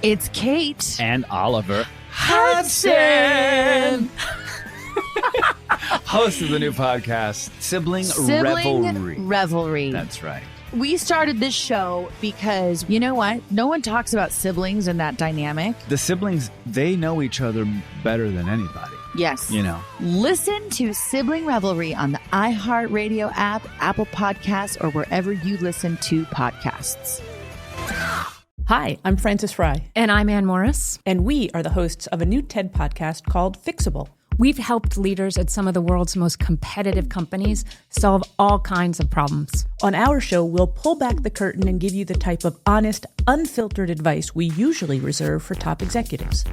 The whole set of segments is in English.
It's Kate. And Oliver Hudson. Host of the new podcast, Sibling Revelry. That's right. We started this show because, you know what? No one talks about siblings and that dynamic. The siblings, they know each other better than anybody. Yes. You know. Listen to Sibling Revelry on the iHeartRadio app, Apple Podcasts, or wherever you listen to podcasts. Hi, I'm Frances Fry. And I'm Ann Morris. And we are the hosts of a new TED podcast called Fixable. We've helped leaders at some of the world's most competitive companies solve all kinds of problems. On our show, we'll pull back the curtain and give you the type of honest, unfiltered advice we usually reserve for top executives.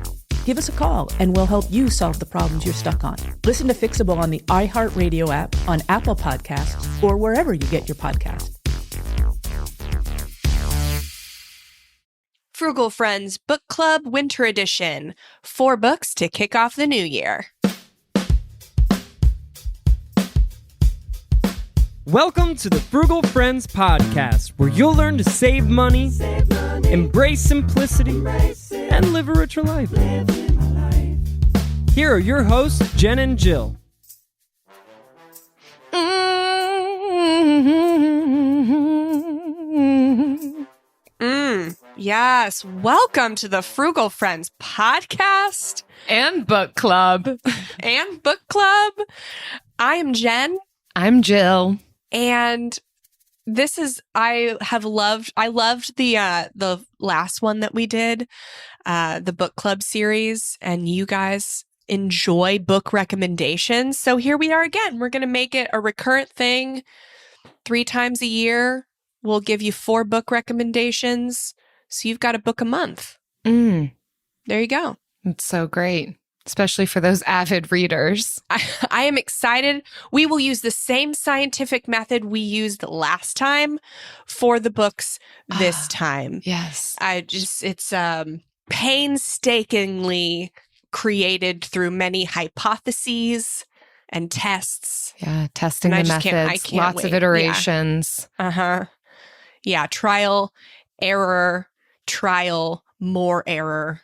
Give us a call and we'll help you solve the problems you're stuck on. Listen to Fixable on the iHeartRadio app, on Apple Podcasts, or wherever you get your podcasts. Frugal Friends Book Club Winter Edition. 4 books to kick off the new year. Welcome to the Frugal Friends podcast, where you'll learn to save money, embrace simplicity, and live a richer life. Here are your hosts, Jen and Jill. Yes, welcome to the Frugal Friends podcast. And book club. And book club. I am Jen. I'm Jill. And this is, I loved the last one that we did, the book club series, and you guys enjoy book recommendations. So here we are again. We're going to make it a recurrent thing. 3 times a year, we'll give you 4 book recommendations. So you've got a book a month. There you go. It's so great, especially for those avid readers. I am excited. We will use the same scientific method we used last time for the books this time. Yes. It's painstakingly created through many hypotheses and tests. Yeah, testing the methods, lots of iterations. Yeah. Yeah, trial, error, trial, more error.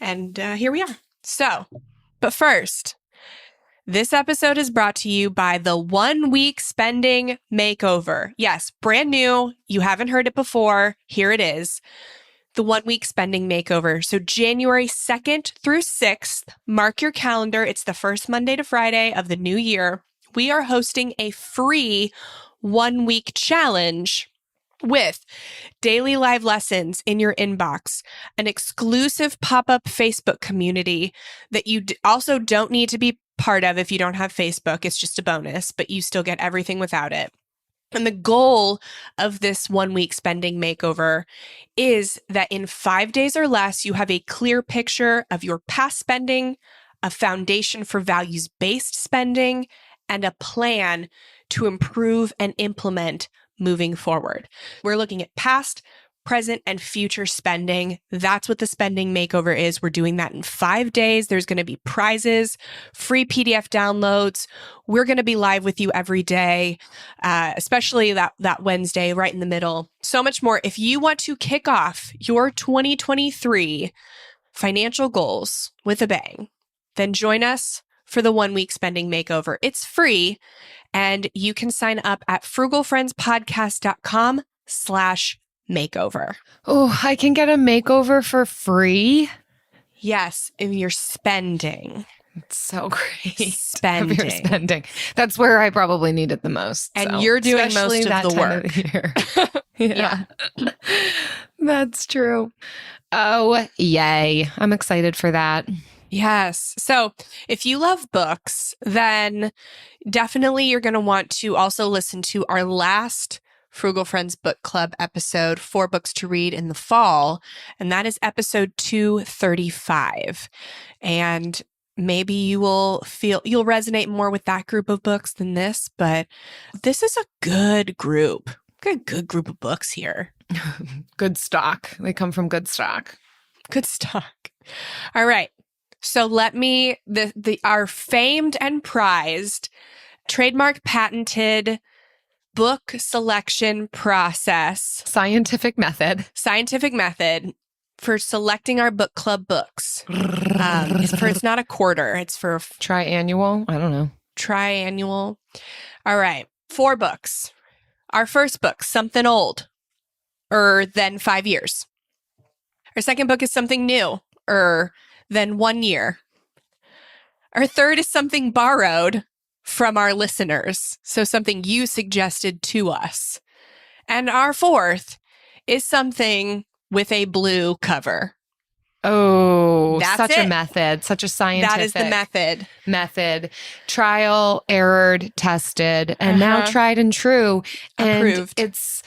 And here we are. So, but first, this episode is brought to you by the 1 week spending makeover. Yes, brand new. You haven't heard it before. Here it is. The 1 week spending makeover. So January 2nd through 6th, mark your calendar. It's the first Monday to Friday of the new year. We are hosting a free 1 week challenge with daily live lessons in your inbox, an exclusive pop-up Facebook community that you also don't need to be part of if you don't have Facebook. It's just a bonus, but you still get everything without it. And the goal of this 1 week spending makeover is that in 5 days or less, you have a clear picture of your past spending, a foundation for values-based spending, and a plan to improve and implement moving forward. We're looking at past, present, and future spending. That's what the spending makeover is. We're doing that in 5 days. There's going to be prizes, free PDF downloads. We're going to be live with you every day, especially that Wednesday right in the middle. So much more. If you want to kick off your 2023 financial goals with a bang, then join us for the 1 week spending makeover. It's free. And you can sign up at frugalfriendspodcast.com/makeover. Oh, I can get a makeover for free? Yes, if you're spending. It's so great. Spending. That's where I probably need it the most. And you're doing especially most of the work. Of the year. Yeah. That's true. Oh, yay. I'm excited for that. Yes. So if you love books, then definitely you're going to want to also listen to our last Frugal Friends Book Club episode, 4 books to read in the fall. And that is episode 235. And maybe you'll resonate more with that group of books than this, but this is a good group. Good group of books here. Good stock. They come from good stock. Good stock. All right. So our famed and prized, trademark patented book selection process. Scientific method for selecting our book club books. It's not a quarter. It's for triannual. I don't know. Triannual. All right. 4 books. Our first book, something old, than 5 years. Our second book is something new, than 1 year. Our third is something borrowed from our listeners. So something you suggested to us. And our fourth is something with a blue cover. Oh, That's such it. A method, such a scientific That is the method. Trial, errored, tested, and now tried and true. Approved. And it's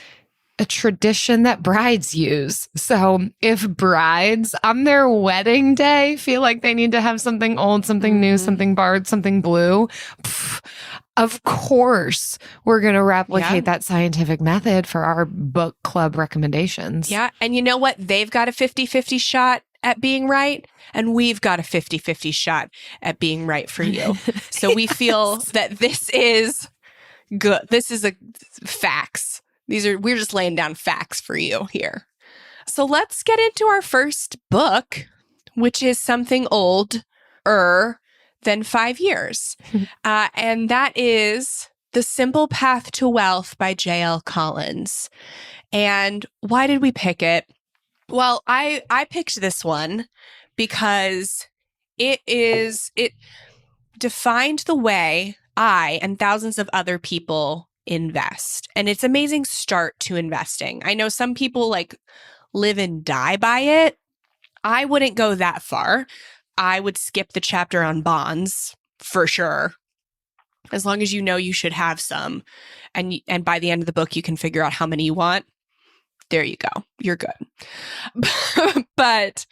a tradition that brides use. So if brides on their wedding day feel like they need to have something old, something new, something borrowed, something blue, of course, we're going to replicate that scientific method for our book club recommendations. Yeah. And you know what? They've got a 50-50 shot at being right, and we've got a 50-50 shot at being right for you. So we feel that this is good. This is facts. We're just laying down facts for you here. So let's get into our first book, which is something older than 5 years. And that is The Simple Path to Wealth by J.L. Collins. And why did we pick it? Well, I picked this one because it defined the way I and thousands of other people invest. And it's an amazing start to investing. I know some people live and die by it. I wouldn't go that far. I would skip the chapter on bonds for sure. As long as you know you should have some. And by the end of the book, you can figure out how many you want. There you go. You're good. But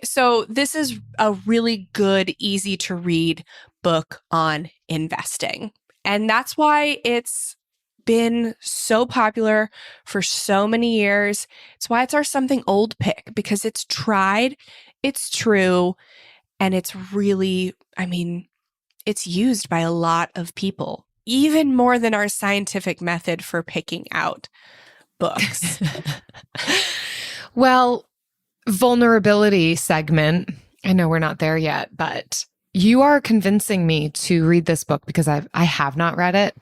so this is a really good, easy to read book on investing. And that's why it's been so popular for so many years. It's why it's our something old pick, because it's tried, it's true, and it's really, it's used by a lot of people, even more than our scientific method for picking out books. Well, vulnerability segment. I know we're not there yet, but you are convincing me to read this book because I have not read it.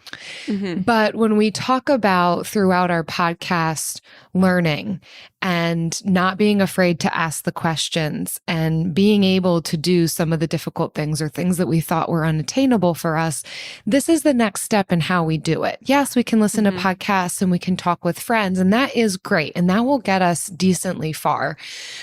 Mm-hmm. But when we talk about throughout our podcast learning and not being afraid to ask the questions and being able to do some of the difficult things or things that we thought were unattainable for us, this is the next step in how we do it. Yes, we can listen to podcasts and we can talk with friends, and that is great. And that will get us decently far.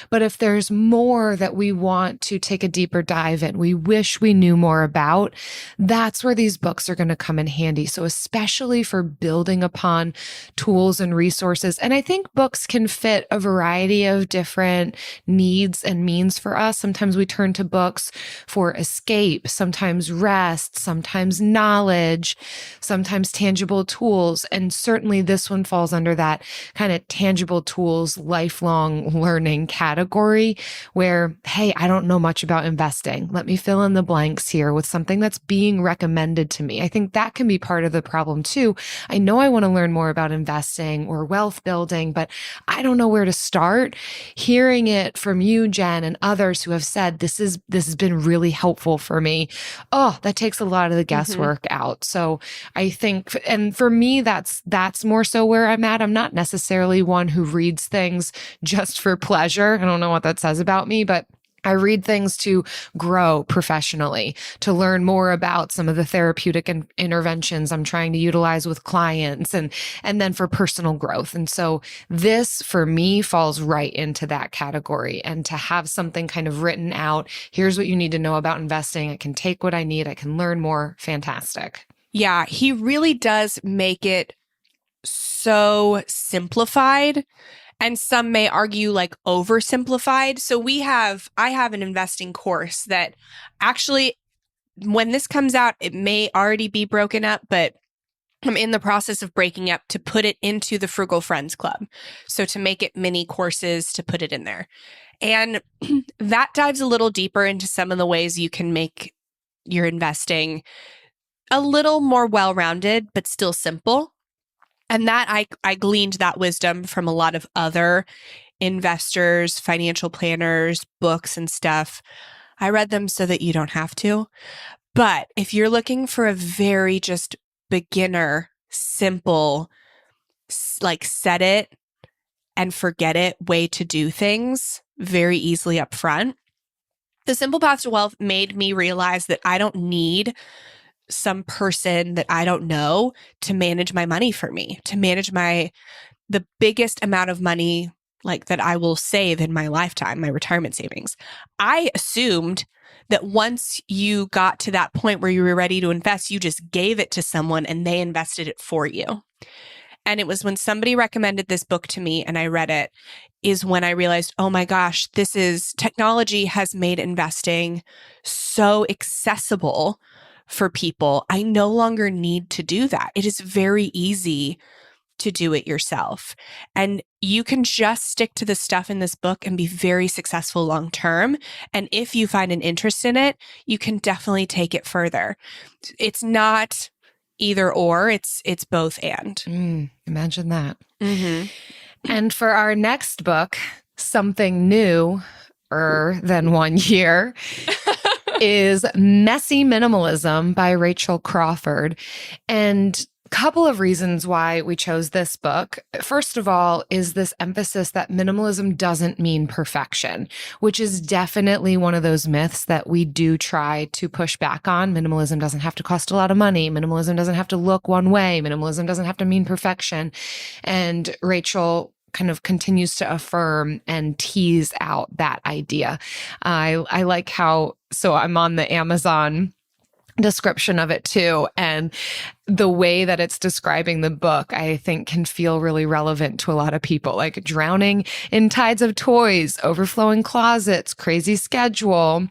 But if there's more that we want to take a deeper dive in, we wish we knew more about, that's where these books are going to come in handy. So especially for building upon tools and resources. And I think books can fit a variety of different needs and means for us. Sometimes we turn to books for escape, sometimes rest, sometimes knowledge, sometimes tangible tools. And certainly this one falls under that kind of tangible tools, lifelong learning category where, hey, I don't know much about investing. Let me fill in the blanks here with something that's being recommended to me. I think that can be part of the problem too. I know I want to learn more about investing or wealth building, but I don't know where to start. Hearing it from you, Jen, and others who have said this has been really helpful for me. Oh, that takes a lot of the guesswork out. So I think, and for me, that's more so where I'm at. I'm not necessarily one who reads things just for pleasure. I don't know what that says about me, but I read things to grow professionally, to learn more about some of the therapeutic interventions I'm trying to utilize with clients and then for personal growth. And so this for me falls right into that category. And to have something kind of written out, here's what you need to know about investing. I can take what I need. I can learn more. Fantastic. Yeah, he really does make it so simplified. And some may argue oversimplified. So I have an investing course that actually, when this comes out, it may already be broken up, but I'm in the process of breaking up to put it into the Frugal Friends Club. So to make it mini courses to put it in there. And that dives a little deeper into some of the ways you can make your investing a little more well-rounded, but still simple. And that I gleaned that wisdom from a lot of other investors, financial planners, books and stuff. I read them so that you don't have to. But if you're looking for a very just beginner, simple, like set it and forget it way to do things very easily up front, The Simple Path to Wealth made me realize that I don't need some person that I don't know to manage my money for me, to manage the biggest amount of money like that I will save in my lifetime, my retirement savings. I assumed that once you got to that point where you were ready to invest, you just gave it to someone and they invested it for you. And it was when somebody recommended this book to me and I read it, is when I realized, oh my gosh, technology has made investing so accessible for people. I no longer need to do that. It is very easy to do it yourself. And you can just stick to the stuff in this book and be very successful long term. And if you find an interest in it, you can definitely take it further. It's not either or, it's both and. Imagine that. Mm-hmm. And for our next book, something newer than 1 year, is Messy Minimalism by Rachel Crawford. And couple of reasons why we chose this book. First of all, is this emphasis that minimalism doesn't mean perfection, which is definitely one of those myths that we do try to push back on. Minimalism doesn't have to cost a lot of money. Minimalism doesn't have to look one way. Minimalism doesn't have to mean perfection. And Rachel kind of continues to affirm and tease out that idea. I like so I'm on the Amazon description of it too. And the way that it's describing the book, I think can feel really relevant to a lot of people, like drowning in tides of toys, overflowing closets, crazy schedule.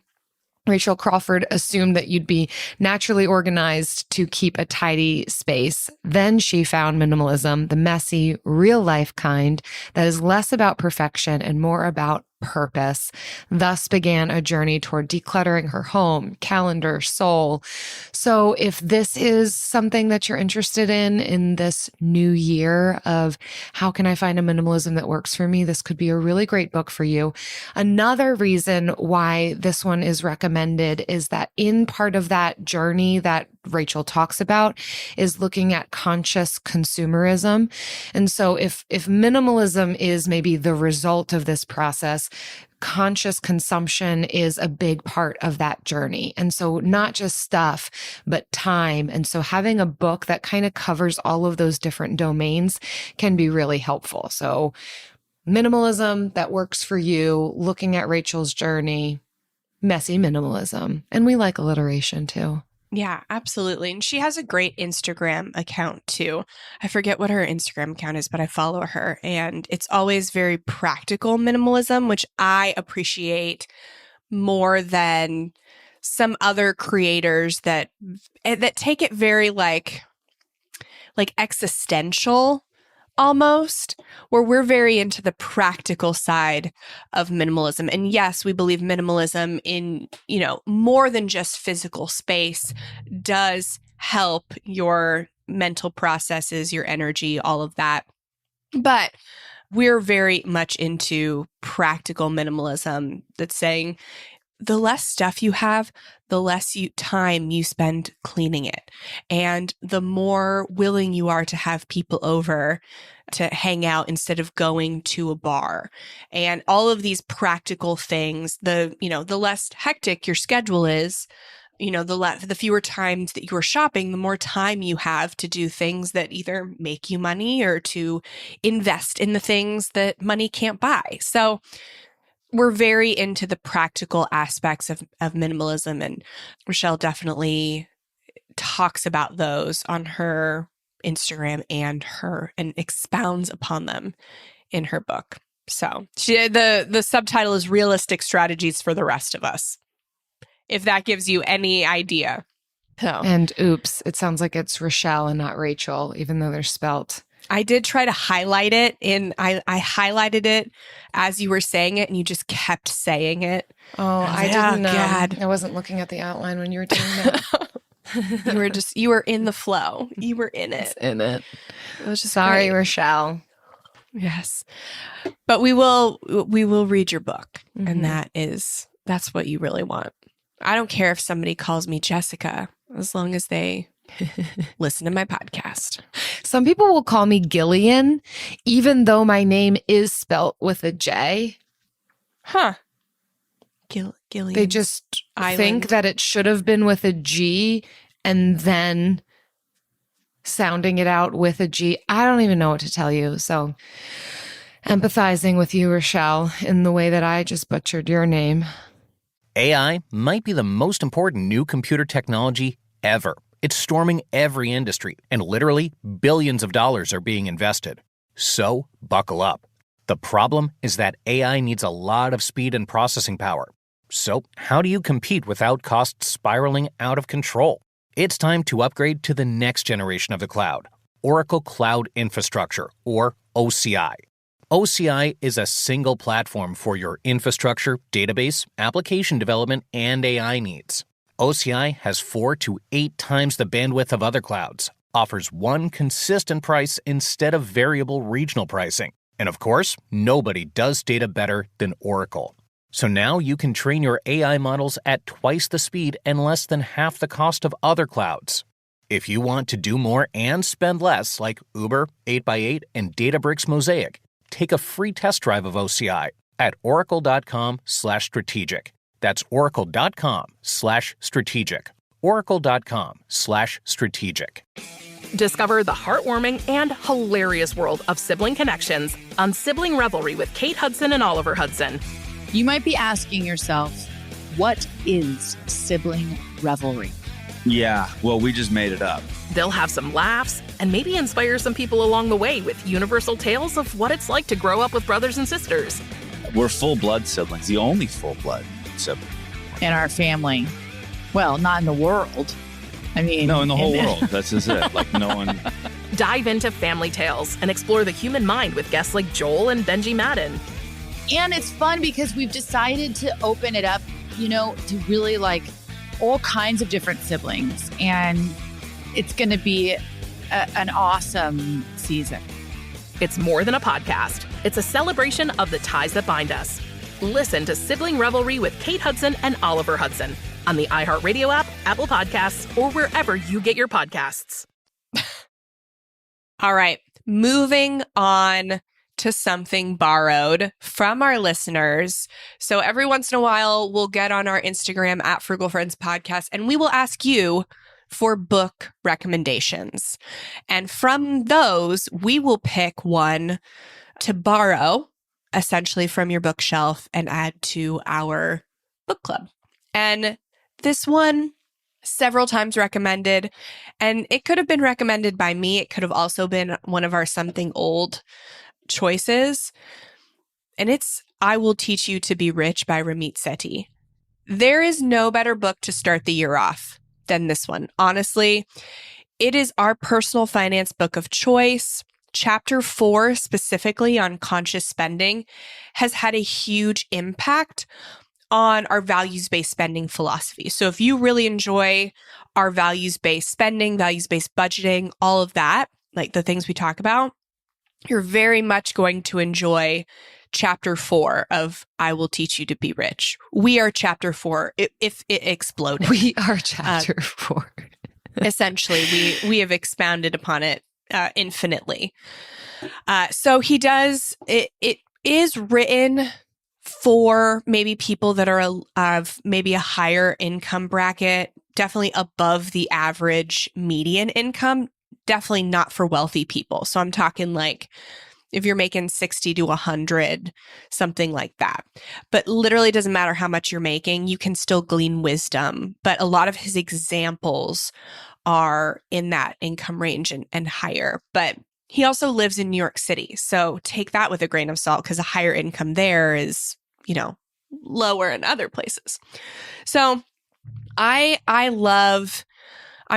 Rachel Crawford assumed that you'd be naturally organized to keep a tidy space. Then she found minimalism, the messy, real-life kind that is less about perfection and more about purpose. Thus began a journey toward decluttering her home, calendar, soul. So if this is something that you're interested in this new year of how can I find a minimalism that works for me, this could be a really great book for you. Another reason why this one is recommended is that in part of that journey that Rachel talks about is looking at conscious consumerism. And so if minimalism is maybe the result of this process, conscious consumption is a big part of that journey. And so not just stuff, but time. And so having a book that kind of covers all of those different domains can be really helpful. So minimalism that works for you, looking at Rachel's journey, messy minimalism. And we like alliteration too. Yeah, absolutely. And she has a great Instagram account too. I forget what her Instagram account is, but I follow her. And it's always very practical minimalism, which I appreciate more than some other creators that take it very like existential almost, where we're very into the practical side of minimalism. And yes, we believe minimalism in, more than just physical space does help your mental processes, your energy, all of that. But we're very much into practical minimalism that's saying the less stuff you have, the less time you spend cleaning it. And the more willing you are to have people over to hang out instead of going to a bar. And all of these practical things, the less hectic your schedule is, the fewer times that you're shopping, the more time you have to do things that either make you money or to invest in the things that money can't buy. So we're very into the practical aspects of minimalism, and Rochelle definitely talks about those on her Instagram and expounds upon them in her book. So the subtitle is Realistic Strategies for the Rest of Us, if that gives you any idea. So. And oops, it sounds like it's Rochelle and not Rachel, even though they're spelt. I did try to highlight it, and I highlighted it as you were saying it, and you just kept saying it. Oh, I didn't know. God. I wasn't looking at the outline when you were doing that. You were in the flow. You were in it. In it. It was just sorry, great. Rochelle. Yes. But we will read your book. And that's what you really want. I don't care if somebody calls me Jessica, as long as they listen to my podcast. Some people will call me Gillian, even though my name is spelt with a J. Huh. Gillian. They just Island. think that it should have been with a G and then sounding it out with a G. I don't even know what to tell you. So empathizing with you, Rochelle, in the way that I just butchered your name. AI might be the most important new computer technology ever. It's storming every industry, and literally billions of dollars are being invested. So buckle up. The problem is that AI needs a lot of speed and processing power. So how do you compete without costs spiraling out of control? It's time to upgrade to the next generation of the cloud, Oracle Cloud Infrastructure, or OCI. OCI is a single platform for your infrastructure, database, application development, and AI needs. OCI has 4 to 8 times the bandwidth of other clouds, offers one consistent price instead of variable regional pricing. And of course, nobody does data better than Oracle. So now you can train your AI models at twice the speed and less than half the cost of other clouds. If you want to do more and spend less, like Uber, 8x8, and Databricks Mosaic, take a free test drive of OCI at oracle.com/strategic. That's oracle.com/strategic. oracle.com/strategic. Discover the heartwarming and hilarious world of sibling connections on Sibling Revelry with Kate Hudson and Oliver Hudson. You might be asking yourself, what is sibling revelry? Yeah, well, we just made it up. They'll have some laughs and maybe inspire some people along the way with universal tales of what it's like to grow up with brothers and sisters. We're full-blood siblings, the only full-blood sibling. In our family. Well, not in the world. I mean... No, in the whole world. That's just it. Like, no one... Dive into family tales and explore the human mind with guests like Joel and Benji Madden. And it's fun because we've decided to open it up, to really like all kinds of different siblings. And it's going to be an awesome season. It's more than a podcast. It's a celebration of the ties that bind us. Listen to Sibling Revelry with Kate Hudson and Oliver Hudson on the iHeartRadio app, Apple Podcasts, or wherever you get your podcasts. All right, moving on to something borrowed from our listeners. So every once in a while, we'll get on our Instagram at Frugal Friends Podcast, and we will ask you for book recommendations. And from those, we will pick one to borrow, essentially from your bookshelf, and add to our book club. And this one, several times recommended, and it could have been recommended by me. It could have also been one of our something old choices. And it's I Will Teach You to Be Rich by Ramit Sethi. There is no better book to start the year off than this one. Honestly, it is our personal finance book of choice. Chapter 4, specifically on conscious spending, has had a huge impact on our values-based spending philosophy. So if you really enjoy our values-based spending, values-based budgeting, all of that, like the things we talk about, you're very much going to enjoy chapter 4 of I Will Teach You to Be Rich. We are chapter 4 if it exploded. We are chapter 4. Essentially, we have expounded upon it infinitely. So he does, it is written for maybe people that are of maybe a higher income bracket, definitely above the average median income, definitely not for wealthy people. So I'm talking like if you're making 60 to 100, something like that. But literally doesn't matter how much you're making, you can still glean wisdom. But a lot of his examples are in that income range and higher. But he also lives in New York City. So take that with a grain of salt because a higher income there is, lower in other places. So I'm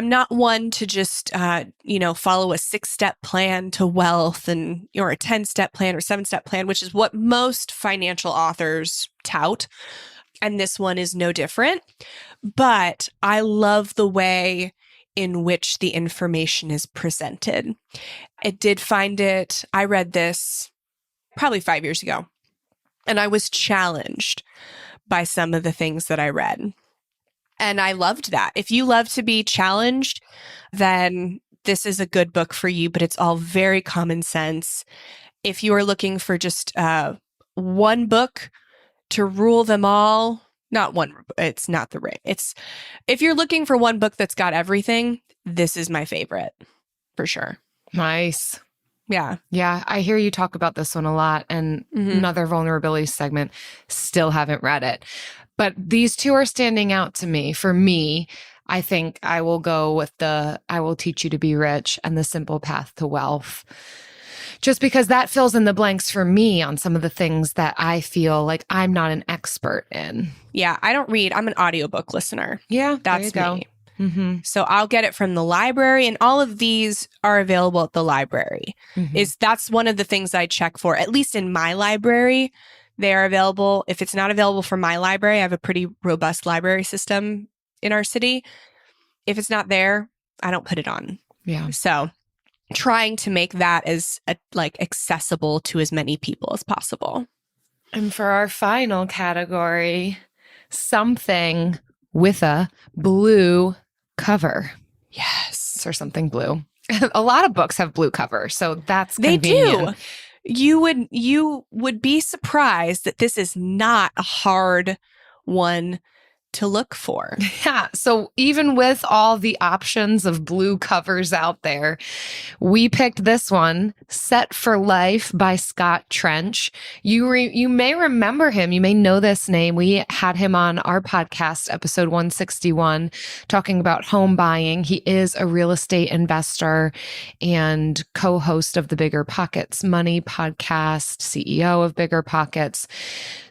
not one to just, follow a 6-step plan to wealth or a 10-step plan or 7-step plan, which is what most financial authors tout. And this one is no different. But I love the way in which the information is presented. I read this probably 5 years ago. And I was challenged by some of the things that I read. And I loved that. If you love to be challenged, then this is a good book for you, but it's all very common sense. If you are looking for just one book to rule them all, not one, it's not the right. It's if you're looking for one book that's got everything, this is my favorite for sure. Nice. Yeah. Yeah. I hear you talk about this one a lot, and another vulnerability segment. Still haven't read it, but these two are standing out to me. For me, I think I will go with I Will Teach You to Be Rich and The Simple Path to Wealth. Just because that fills in the blanks for me on some of the things that I feel like I'm not an expert in. Yeah, I don't read. I'm an audiobook listener. Yeah, that's me. Mm-hmm. So I'll get it from the library, and all of these are available at the library. That's one of the things I check for. At least in my library, they are available. If it's not available from my library, I have a pretty robust library system in our city. If it's not there, I don't put it on. Yeah. So trying to make that as accessible to as many people as possible. And for our final category, something with a blue cover. Yes. Or something blue. A lot of books have blue covers, so that's convenient. They do. You would be surprised that this is not a hard one to look for. Yeah. So even with all the options of blue covers out there, we picked this one, Set for Life by Scott Trench. You may remember him. You may know this name. We had him on our podcast, episode 161, talking about home buying. He is a real estate investor and co-host of the Bigger Pockets Money podcast, CEO of Bigger Pockets.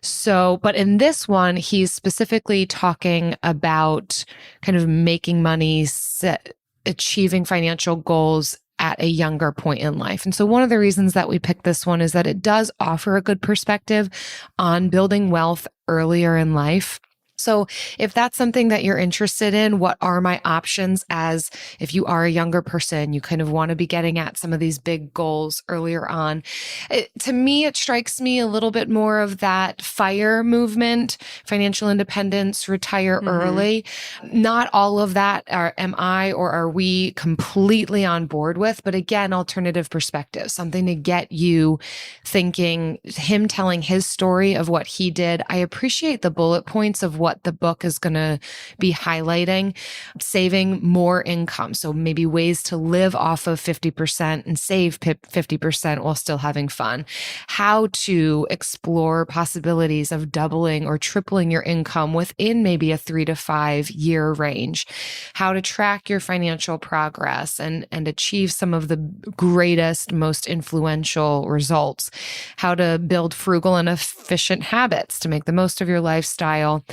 So, but in this one, he's specifically talking about kind of making money, achieving financial goals at a younger point in life. And so one of the reasons that we picked this one is that it does offer a good perspective on building wealth earlier in life. So if that's something that you're interested in, what are my options as if you are a younger person, you kind of want to be getting at some of these big goals earlier on. To me, it strikes me a little bit more of that FIRE movement, financial independence, retire early. Not all of that am I or are we completely on board with, but again, alternative perspective, something to get you thinking, him telling his story of what he did. I appreciate the bullet points of what the book is going to be highlighting, saving more income. So maybe ways to live off of 50% and save 50% while still having fun. How to explore possibilities of doubling or tripling your income within maybe a 3 to 5 year range. How to track your financial progress and achieve some of the greatest, most influential results. How to build frugal and efficient habits to make the most of your lifestyle.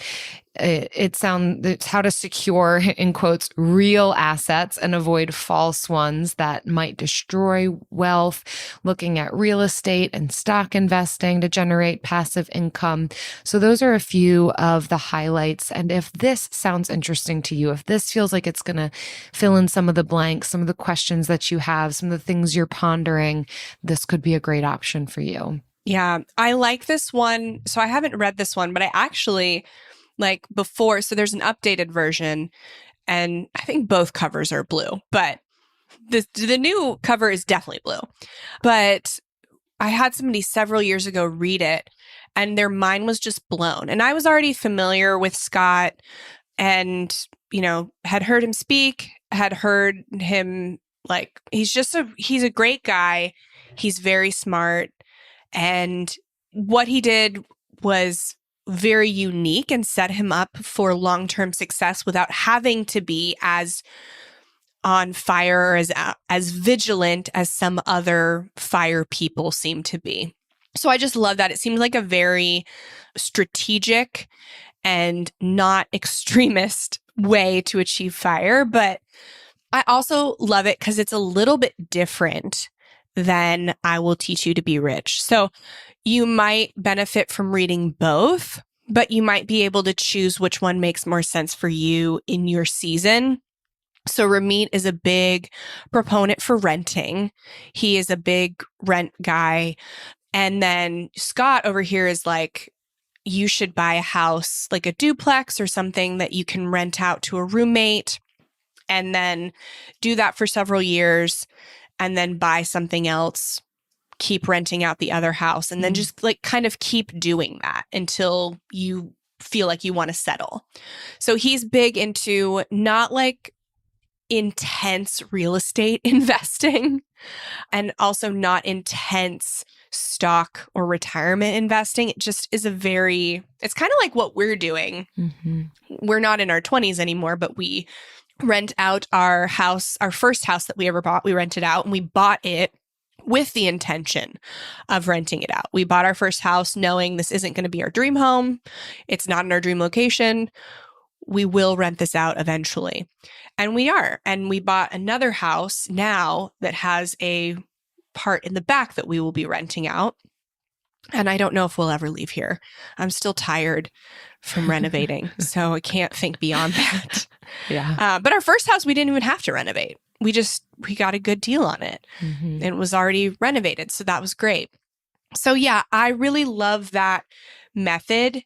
It's how to secure, in quotes, real assets and avoid false ones that might destroy wealth, looking at real estate and stock investing to generate passive income. So those are a few of the highlights. And if this sounds interesting to you, if this feels like it's going to fill in some of the blanks, some of the questions that you have, some of the things you're pondering, this could be a great option for you. Yeah, I like this one. So I haven't read this one, but I actually before, so there's an updated version, and I think both covers are blue, but the new cover is definitely blue. But I had somebody several years ago read it, and their mind was just blown. And I was already familiar with Scott and, had heard him speak, had heard him, he's a great guy. He's very smart. And what he did was very unique and set him up for long-term success without having to be as on fire or as vigilant as some other FIRE people seem to be. So I just love that. It seems like a very strategic and not extremist way to achieve FIRE, but I also love it because it's a little bit different than I Will Teach You to Be Rich. So you might benefit from reading both, but you might be able to choose which one makes more sense for you in your season. So Ramit is a big proponent for renting. He is a big rent guy. And then Scott over here is like, you should buy a house, like a duplex or something that you can rent out to a roommate, and then do that for several years, and then buy something else, keep renting out the other house, and then just like kind of keep doing that until you feel like you want to settle. So he's big into not like intense real estate investing, and also not intense stock or retirement investing. It just is it's kind of like what we're doing. We're not in our 20s anymore, but we rent out our house, our first house that we ever bought. We rented out, and we bought it with the intention of renting it out. We bought our first house knowing this isn't going to be our dream home. It's not in our dream location. We will rent this out eventually. And we are. And we bought another house now that has a part in the back that we will be renting out. And I don't know if we'll ever leave here. I'm still tired from renovating, so I can't think beyond that. Yeah. But our first house, we didn't even have to renovate. We got a good deal on it. And it was already renovated. So that was great. So yeah, I really love that method.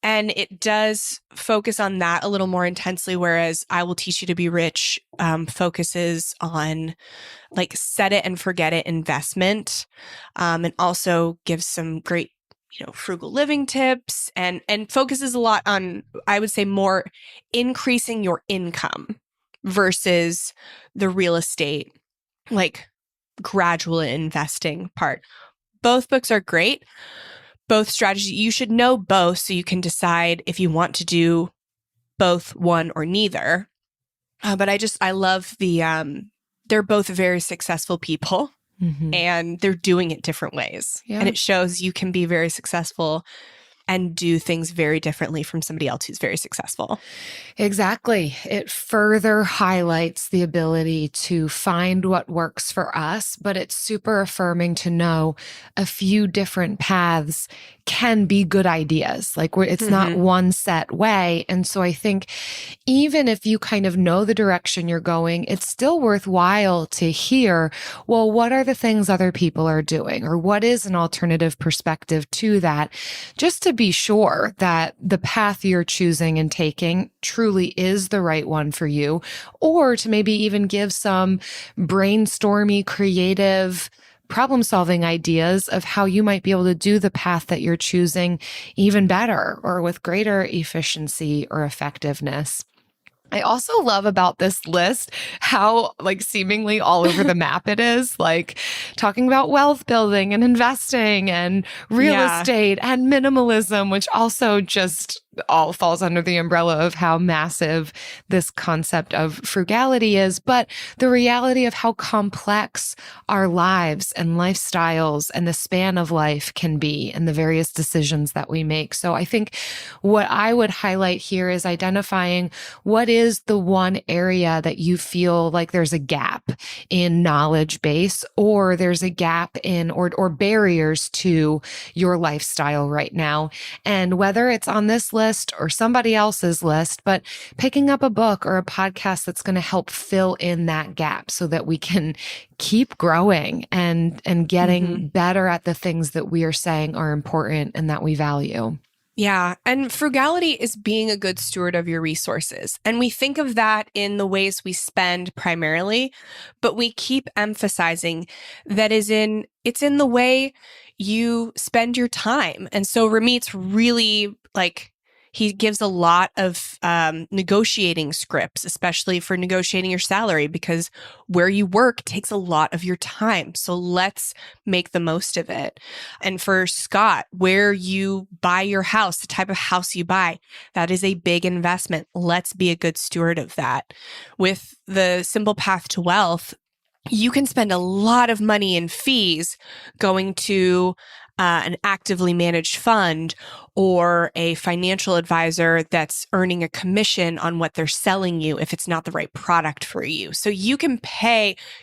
And it does focus on that a little more intensely, whereas I Will Teach You to Be Rich focuses on like set it and forget it investment, and also gives some great, frugal living tips, and focuses a lot on, I would say, more increasing your income versus the real estate, like gradual investing part. Both books are great. Both strategies, you should know both so you can decide if you want to do both, one or neither. But I love they're both very successful people, and they're doing it different ways. Yeah. And it shows you can be very successful and do things very differently from somebody else who's very successful. Exactly. It further highlights the ability to find what works for us, but it's super affirming to know a few different paths can be good ideas. Like it's not one set way. And so I think even if you kind of know the direction you're going, it's still worthwhile to hear, well, what are the things other people are doing? Or what is an alternative perspective to that? Just to be sure that the path you're choosing and taking truly is the right one for you, or to maybe even give some brainstormy, creative, problem-solving ideas of how you might be able to do the path that you're choosing even better or with greater efficiency or effectiveness. I also love about this list how like seemingly all over the map it is, like talking about wealth building and investing and real estate and minimalism, which also just all falls under the umbrella of how massive this concept of frugality is, but the reality of how complex our lives and lifestyles and the span of life can be and the various decisions that we make. So I think what I would highlight here is identifying what is the one area that you feel like there's a gap in knowledge base, or there's a gap in or barriers to your lifestyle right now. And whether it's on this list or somebody else's list, but picking up a book or a podcast that's going to help fill in that gap so that we can keep growing and getting better at the things that we are saying are important and that we value. Yeah. And frugality is being a good steward of your resources. And we think of that in the ways we spend primarily, but we keep emphasizing that it's in the way you spend your time. And so Ramit's really he gives a lot of negotiating scripts, especially for negotiating your salary, because where you work takes a lot of your time. So let's make the most of it. And for Scott, where you buy your house, the type of house you buy, that is a big investment. Let's be a good steward of that. With the Simple Path to Wealth, you can spend a lot of money in fees going to an actively managed fund or a financial advisor that's earning a commission on what they're selling you if it's not the right product for you. So you can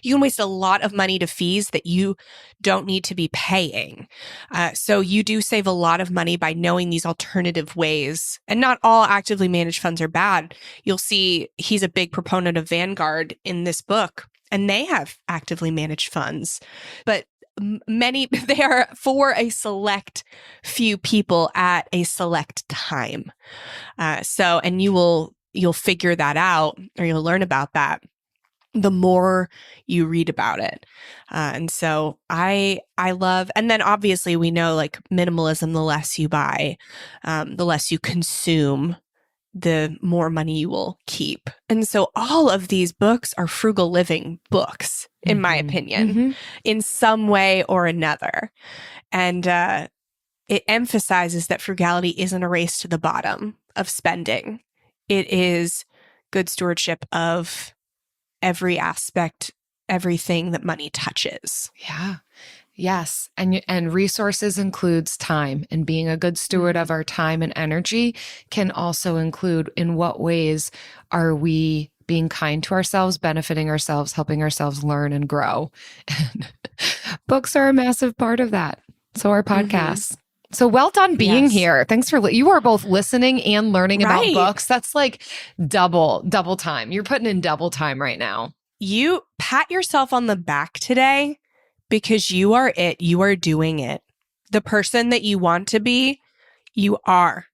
waste a lot of money to fees that you don't need to be paying. So you do save a lot of money by knowing these alternative ways. And not all actively managed funds are bad. You'll see he's a big proponent of Vanguard in this book, and they have actively managed funds. But they are for a select few people at a select time. And you'll figure that out, or you'll learn about that the more you read about it. And so I love, and then obviously we know like minimalism, the less you buy, the less you consume, the more money you will keep. And so all of these books are frugal living books, in my opinion, in some way or another. And it emphasizes that frugality isn't a race to the bottom of spending. It is good stewardship of every aspect, everything that money touches. Yeah. Yes. And resources includes time, and being a good steward of our time and energy can also include in what ways are we being kind to ourselves, benefiting ourselves, helping ourselves learn and grow. And books are a massive part of that. So are podcasts. So well done being here. Thanks for, you are both listening and learning about books. That's like double time. You're putting in double time right now. You pat yourself on the back today because you are it. You are doing it. The person that you want to be, you are.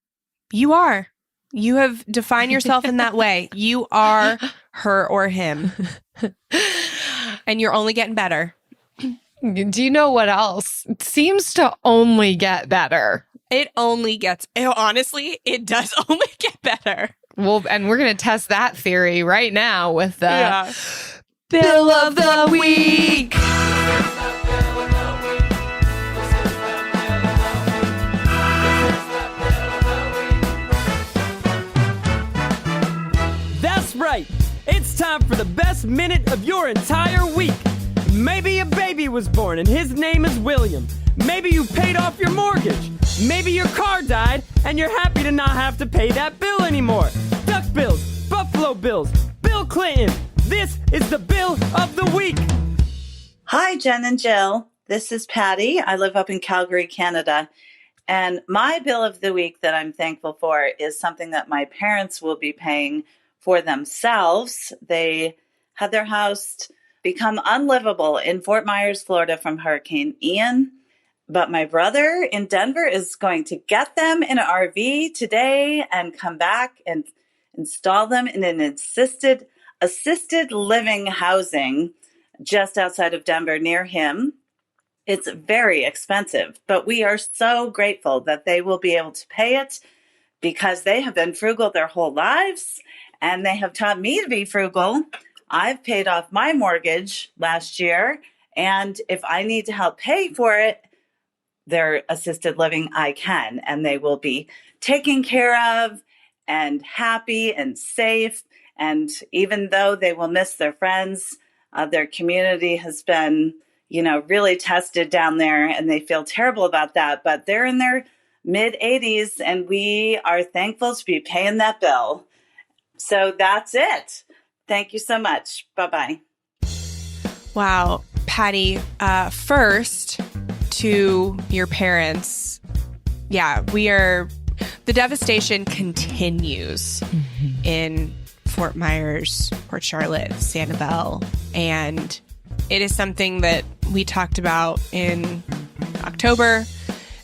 You are. You have defined yourself in that way. You are her or him. And you're only getting better. Do you know what else? It seems to only get better. Honestly, it does only get better. Well, and we're going to test that theory right now with the Bill of the Week. That's right. It's time for the best minute of your entire week. Maybe a baby was born and his name is William. Maybe you paid off your mortgage. Maybe your car died and you're happy to not have to pay that bill anymore. Duck Bills, Buffalo Bills, Bill Clinton. This is the Bill of the Week. Hi, Jen and Jill. This is Patty. I live up in Calgary, Canada. And my Bill of the Week that I'm thankful for is something that my parents will be paying for themselves. They had their house become unlivable in Fort Myers, Florida from Hurricane Ian. But my brother in Denver is going to get them in an RV today and come back and install them in an assisted living housing just outside of Denver near him. It's very expensive, but we are so grateful that they will be able to pay it because they have been frugal their whole lives and they have taught me to be frugal. I've paid off my mortgage last year, and if I need to help pay for it, their assisted living, I can, and they will be taken care of and happy and safe. And even though they will miss their friends, their community has been, really tested down there, and they feel terrible about that. But they're in their mid-80s, and we are thankful to be paying that bill. So that's it. Thank you so much. Bye-bye. Wow. Patty, first to your parents. Yeah, the devastation continues in Fort Myers, Port Charlotte, Sanibel. And it is something that we talked about in October,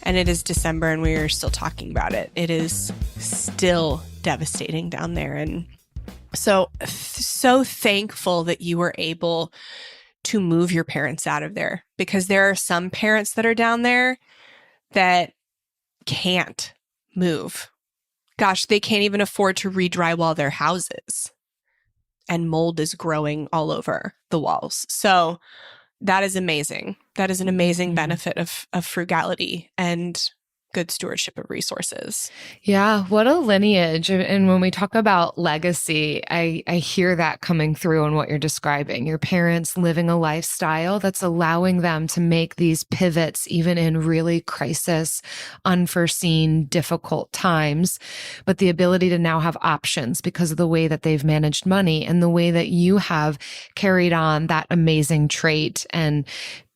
and it is December, and we are still talking about it. It is still devastating down there. And so thankful that you were able to move your parents out of there, because there are some parents that are down there that can't move. Gosh, they can't even afford to re-drywall their houses, and mold is growing all over the walls. So that is amazing. That is an amazing benefit of frugality and good stewardship of resources. Yeah, what a lineage. And when we talk about legacy, I hear that coming through in what you're describing. Your parents living a lifestyle that's allowing them to make these pivots even in really crisis, unforeseen, difficult times, but the ability to now have options because of the way that they've managed money and the way that you have carried on that amazing trait and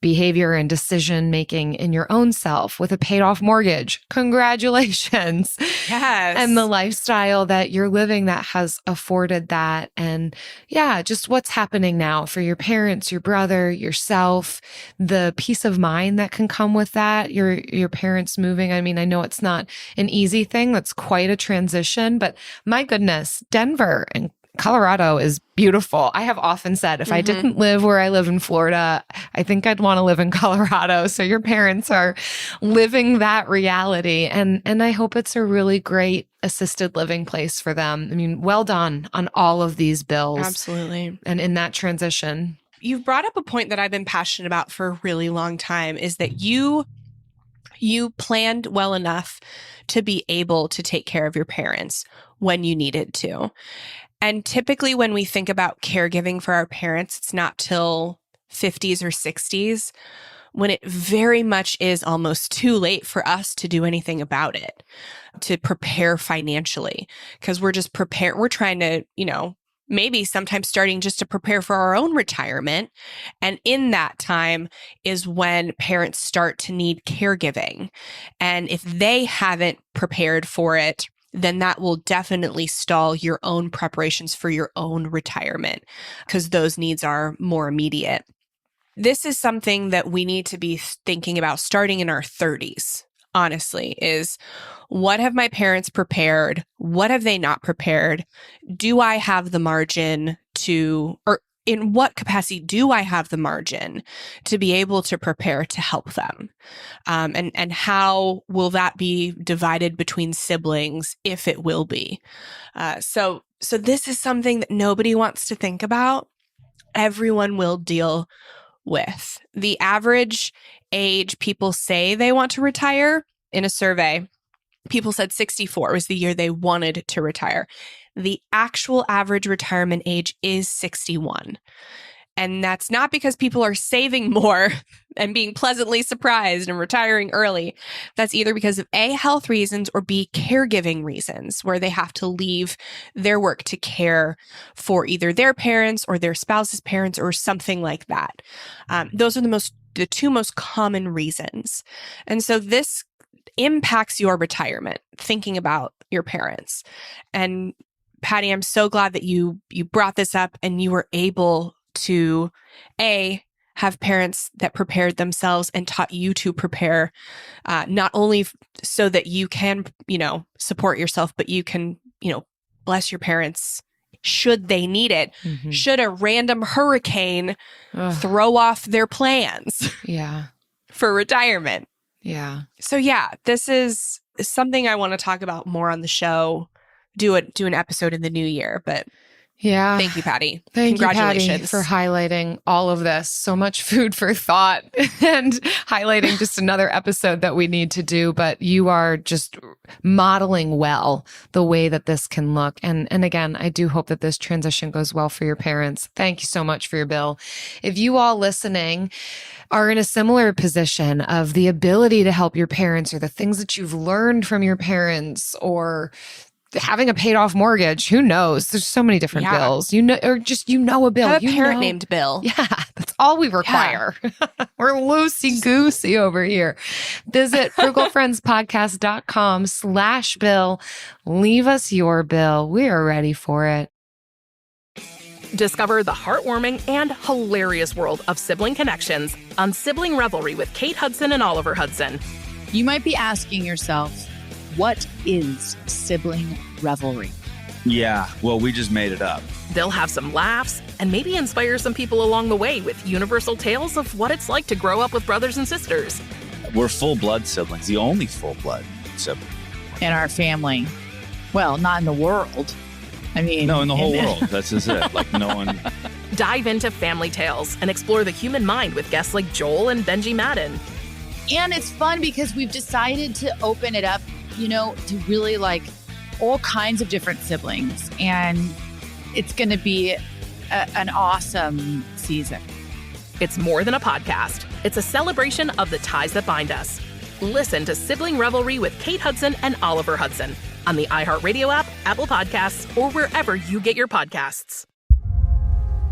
behavior and decision making in your own self with a paid off mortgage. Congratulations. Yes. And the lifestyle that you're living that has afforded that. And yeah, just what's happening now for your parents, your brother, yourself, the peace of mind that can come with that, your parents moving. I mean, I know it's not an easy thing. That's quite a transition, but my goodness, Denver and Colorado is beautiful. I have often said, if I didn't live where I live in Florida, I think I'd want to live in Colorado. So your parents are living that reality. And I hope it's a really great assisted living place for them. I mean, well done on all of these bills. Absolutely. And in that transition. You've brought up a point that I've been passionate about for a really long time, is that you planned well enough to be able to take care of your parents when you needed to. And typically when we think about caregiving for our parents, it's not till 50s or 60s, when it very much is almost too late for us to do anything about it, to prepare financially, because we're just prepared. We're trying to, maybe sometimes starting just to prepare for our own retirement. And in that time is when parents start to need caregiving. And if they haven't prepared for it, then that will definitely stall your own preparations for your own retirement, because those needs are more immediate. This is something that we need to be thinking about starting in our 30s, honestly, is what have my parents prepared? What have they not prepared? Do I have the margin or in what capacity do I have the margin to be able to prepare to help them? And how will that be divided between siblings, if it will be? So this is something that nobody wants to think about. Everyone will deal with. The average age people say they want to retire, in a survey, people said 64 was the year they wanted to retire. The actual average retirement age is 61. And that's not because people are saving more and being pleasantly surprised and retiring early. That's either because of A, health reasons, or B, caregiving reasons, where they have to leave their work to care for either their parents or their spouse's parents or something like that. Those are the two most common reasons. And so this impacts your retirement, thinking about your parents. And Patty, I'm so glad that you brought this up and you were able to have parents that prepared themselves and taught you to prepare, not only so that you can, support yourself, but you can, bless your parents should they need it, should a random hurricane throw off their plans for retirement. Yeah. So this is something I want to talk about more on the show, do an episode in the new year, but yeah. Thank you, Patty. Thank Congratulations. you, Patty, for highlighting all of this. So much food for thought and highlighting just another episode that we need to do. But you are just modeling well the way that this can look. And again, I do hope that this transition goes well for your parents. Thank you so much for your bill. If you all listening are in a similar position of the ability to help your parents, or the things that you've learned from your parents, or having a paid off mortgage, who knows? There's so many different bills, or just, a bill. Have a parent named Bill. Yeah, that's all we require. Yeah. We're loosey-goosey over here. Visit frugalfriendspodcast.com/bill. Leave us your bill. We are ready for it. Discover the heartwarming and hilarious world of sibling connections on Sibling Revelry with Kate Hudson and Oliver Hudson. You might be asking yourself, what is sibling revelry? Yeah, well, we just made it up. They'll have some laughs and maybe inspire some people along the way with universal tales of what it's like to grow up with brothers and sisters. We're full-blood siblings, the only full-blood sibling. In our family. Well, not in the world. I mean... No, in the whole world. That's just it. Like, no one... Dive into family tales and explore the human mind with guests like Joel and Benji Madden. And it's fun because we've decided to open it up, to really all kinds of different siblings. And it's going to be an awesome season. It's more than a podcast. It's a celebration of the ties that bind us. Listen to Sibling Revelry with Kate Hudson and Oliver Hudson on the iHeartRadio app, Apple Podcasts, or wherever you get your podcasts.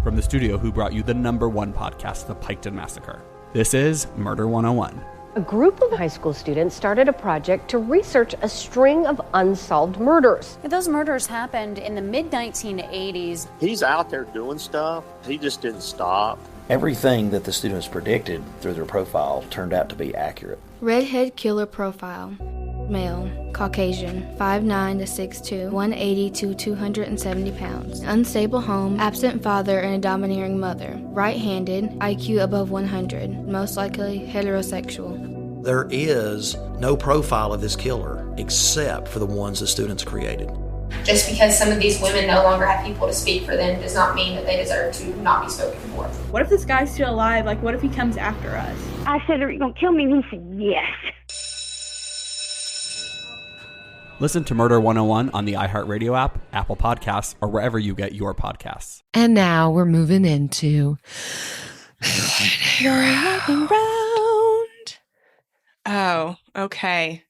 From the studio who brought you the #1 podcast, The Piketon Massacre. This is Murder 101. A group of high school students started a project to research a string of unsolved murders. Those murders happened in the mid-1980s. He's out there doing stuff. He just didn't stop. Everything that the students predicted through their profile turned out to be accurate. Redhead killer profile. Male, Caucasian, 5'9" to 6'2", 180 to 270 pounds. Unstable home, absent father and a domineering mother. Right-handed, IQ above 100, most likely heterosexual. There is no profile of this killer except for the ones the students created. Just because some of these women no longer have people to speak for them does not mean that they deserve to not be spoken for. What if this guy's still alive? Like, what if he comes after us? I said, are you going to kill me? And he said, yes. Listen to Murder 101 on the iHeartRadio app, Apple Podcasts, or wherever you get your podcasts. And now we're moving into lightning round. Oh, okay.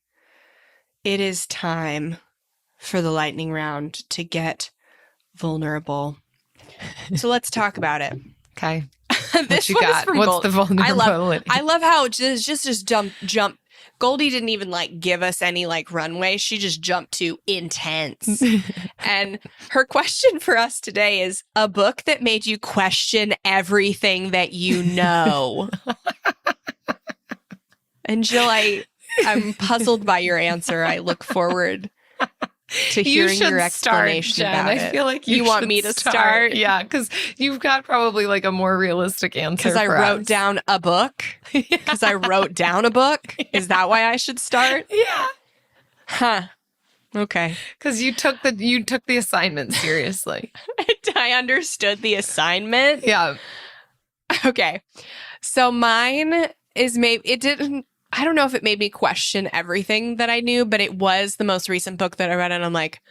It is time for the lightning round to get vulnerable. So let's talk about it. Okay. This what you one got? Is for What's Gold. the vulnerability? I love how just jump. Goldie didn't even like give us any like runway. She just jumped to intense. And her question for us today is a book that made you question everything that you know. And Jill, I'm puzzled by your answer. I look forward to hearing your explanation about it. I feel like you want me to start? Yeah, because you've got probably like a more realistic answer. Because I wrote down a book. Because I wrote down a book. Yeah. Is that why I should start? Yeah. Huh. Okay. Because you took the assignment seriously. I understood the assignment. Yeah. Okay. So mine is I don't know if it made me question everything that I knew, but it was the most recent book that I read, and I'm like,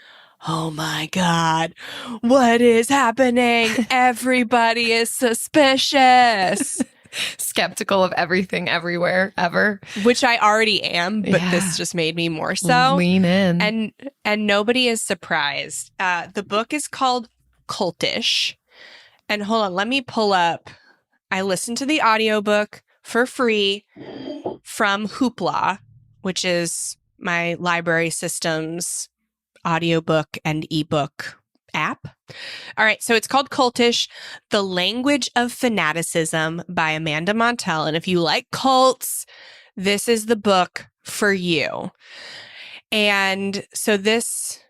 oh my God, what is happening? Everybody is suspicious. Skeptical of everything, everywhere, ever. Which I already am, but this just made me more so. Lean in. And nobody is surprised. The book is called Cultish. And hold on, let me pull up. I listened to the audiobook for free from Hoopla, which is my library system's audiobook and ebook app. All right, so it's called Cultish, The Language of Fanaticism by Amanda Montell. And if you like cults, this is the book for you. And so this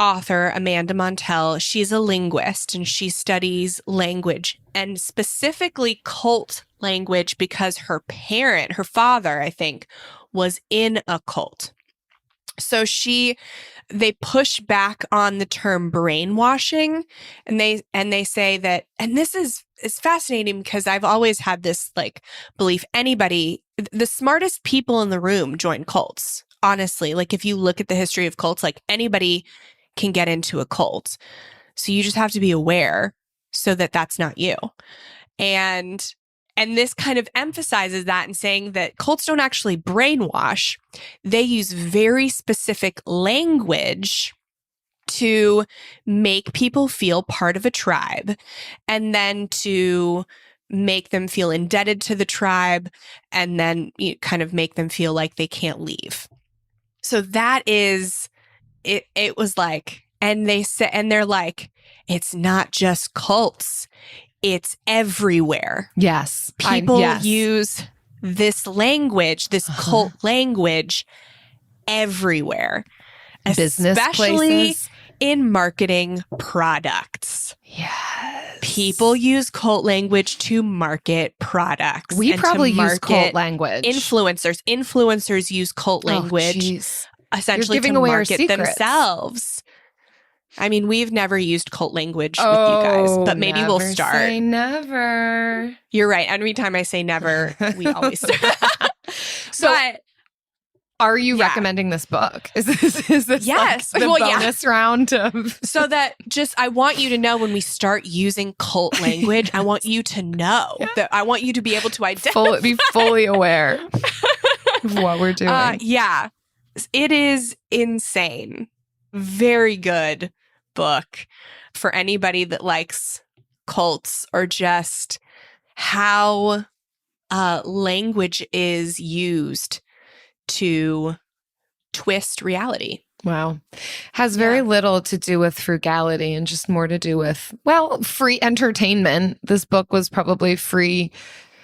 author, Amanda Montell, she's a linguist and she studies language and specifically cult language because her father, I think, was in a cult. So they push back on the term brainwashing and they say that, and this is fascinating because I've always had this like belief, the smartest people in the room join cults. Honestly, like if you look at the history of cults, like anybody can get into a cult. So you just have to be aware so that that's not you. And this kind of emphasizes that and saying that cults don't actually brainwash. They use very specific language to make people feel part of a tribe and then to make them feel indebted to the tribe and then kind of make them feel like they can't leave. So that is it was like, and they're like, it's not just cults. It's everywhere. Yes. People use this language, this cult language everywhere. Business especially places. In marketing products. Yes. People use cult language to market products. We probably use cult language. Influencers use cult language essentially to market themselves. I mean, we've never used cult language with you guys, but maybe we'll start. Say never. You're right. Every time I say never, we always start. But are you recommending this book? Is this yes. like the bonus round of so that I want you to know when we start using cult language, I want you to know that I want you to be able to identify. Be fully aware of what we're doing. Yeah. It is insane. Very good book for anybody that likes cults or just how language is used to twist reality. Wow. Has very little to do with frugality and just more to do with, well, free entertainment. This book was probably free.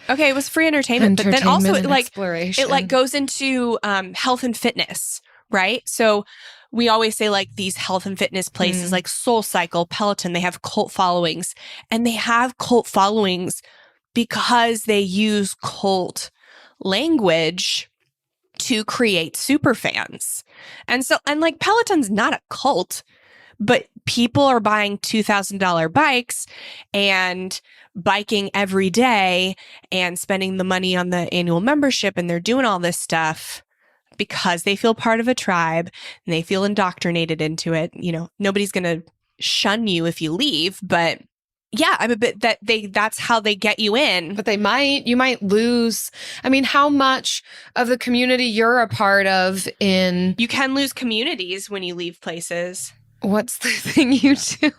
Okay, it was free entertainment, but then also it exploration. it goes into health and fitness, right? So we always say like these health and fitness places like SoulCycle, Peloton, they have cult followings, and they have cult followings because they use cult language to create super fans. And like Peloton's not a cult, but people are buying $2,000 bikes and biking every day and spending the money on the annual membership, and they're doing all this stuff because they feel part of a tribe and they feel indoctrinated into it. You know, nobody's going to shun you if you leave, but yeah, I mean, but that's how they get you in. But you might lose. I mean, how much of the community you're a part of you can lose communities when you leave places. What's the thing you do?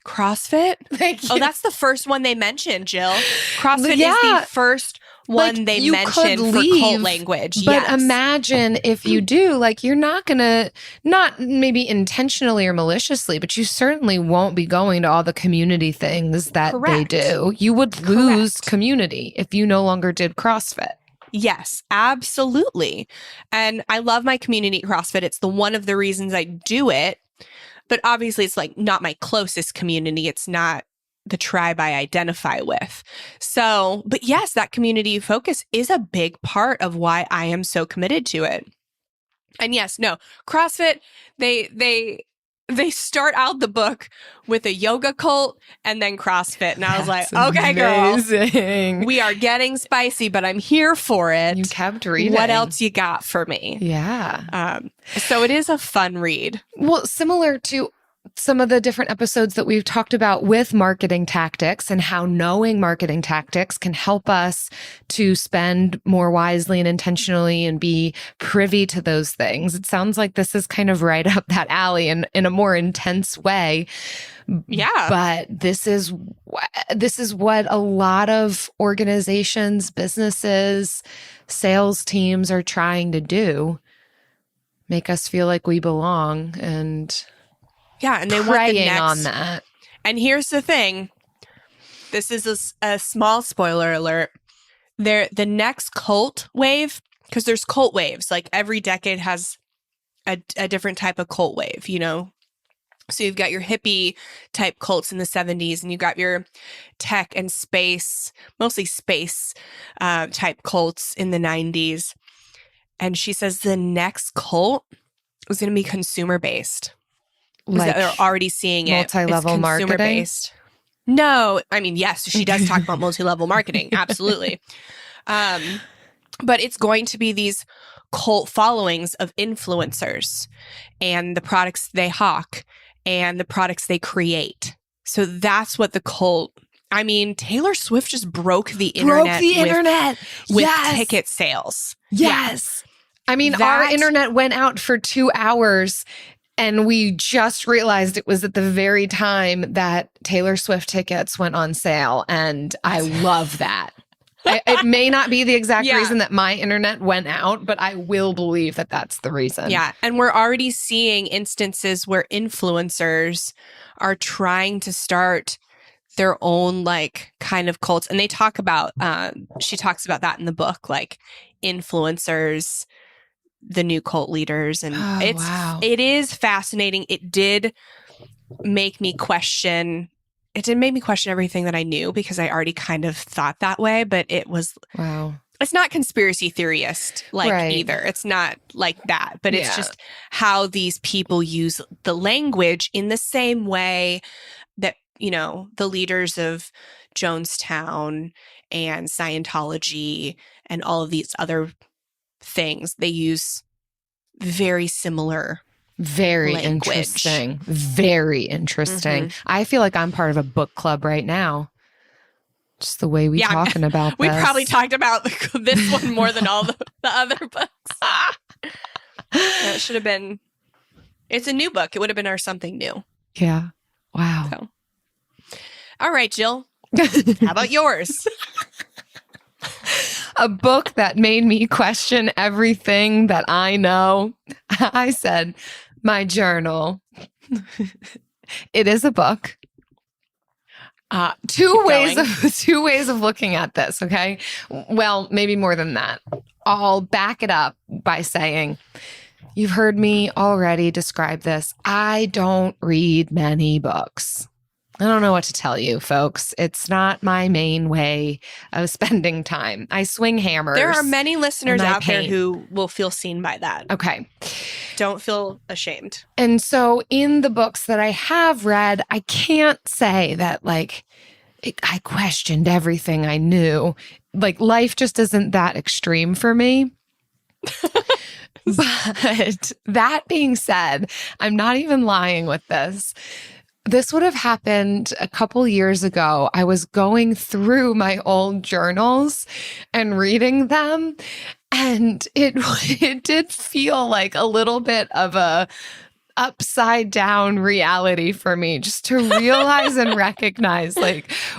CrossFit? Thank you. Oh, that's the first one they mentioned, Jill. CrossFit is the first one they mentioned for cult language. But imagine if you do, like, you're not going to, not maybe intentionally or maliciously, but you certainly won't be going to all the community things that they do. You would lose community if you no longer did CrossFit. Yes, absolutely. And I love my community CrossFit. It's one of the reasons I do it. But obviously, it's like not my closest community. It's not the tribe I identify with. So, but yes, that community focus is a big part of why I am so committed to it. And yes, no, CrossFit, they start out the book with a yoga cult and then CrossFit. And I was like, okay, girl, we are getting spicy, but I'm here for it. You kept reading. What else you got for me? Yeah. So it is a fun read. Well, similar to some of the different episodes that we've talked about with marketing tactics and how knowing marketing tactics can help us to spend more wisely and intentionally and be privy to those things. It sounds like this is kind of right up that alley in a more intense way. Yeah. But this is what a lot of organizations, businesses, sales teams are trying to do. Make us feel like we belong and and they want the next on that. And here's the thing. This is a small spoiler alert. The next cult wave, because there's cult waves. Like every decade has a different type of cult wave, you know? So you've got your hippie type cults in the 70s, and you got your tech and space, mostly space type cults in the 90s. And she says the next cult was going to be consumer based. Like they're already seeing it. Multi-level marketing? Based. No, I mean, yes, she does talk about multi-level marketing. Absolutely. But it's going to be these cult followings of influencers and the products they hawk and the products they create. So that's what the cult, I mean, Taylor Swift just broke the internet. With ticket sales. Yes. Yeah. I mean, our internet went out for 2 hours. And we just realized it was at the very time that Taylor Swift tickets went on sale. And I love that. It may not be the exact reason that my internet went out, but I will believe that that's the reason. Yeah. And we're already seeing instances where influencers are trying to start their own like kind of cults. And they talk about, she talks about that in the book, like influencers, the new cult leaders. And it is fascinating. It did make me question everything that I knew because I already kind of thought that way, but it was, it's not conspiracy theorist either. It's not like that, but it's just how these people use the language in the same way that, you know, the leaders of Jonestown and Scientology and all of these other things, they use very similar language. Interesting. Very interesting. Mm-hmm. I feel like I'm part of a book club right now. Just the way we talking about we this. Probably talked about this one more than all the other books. It should have been, it's a new book. It would have been our something new. Yeah. Wow. So. All right, Jill. How about yours? a book that made me question everything that I know. I said, my journal. It is a book. Two ways of looking at this, okay? Well, maybe more than that. I'll back it up by saying, you've heard me already describe this. I don't read many books. I don't know what to tell you, folks. It's not my main way of spending time. I swing hammers. There are many listeners out there who will feel seen by that. Okay. Don't feel ashamed. And so in the books that I have read, I can't say that I questioned everything I knew. Life just isn't that extreme for me. But that being said, I'm not even lying with this. This would have happened a couple years ago. I was going through my old journals and reading them, and it did feel like a little bit of a upside down reality for me, just to realize and recognize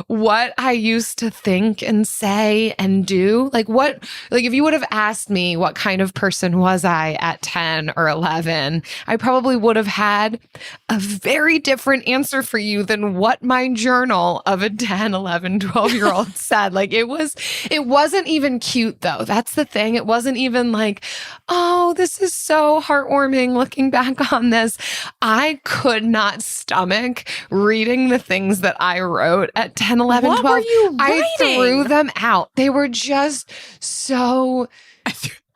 what I used to think and say and do. If you would have asked me what kind of person was I at 10 or 11, I probably would have had a very different answer for you than what my journal of a 10, 11, 12-year-old said. It wasn't even cute though. That's the thing. It wasn't even oh, this is so heartwarming looking back on this. I could not stomach reading the things that I wrote at 10, 11, 12. What were you writing? I threw them out. They were just so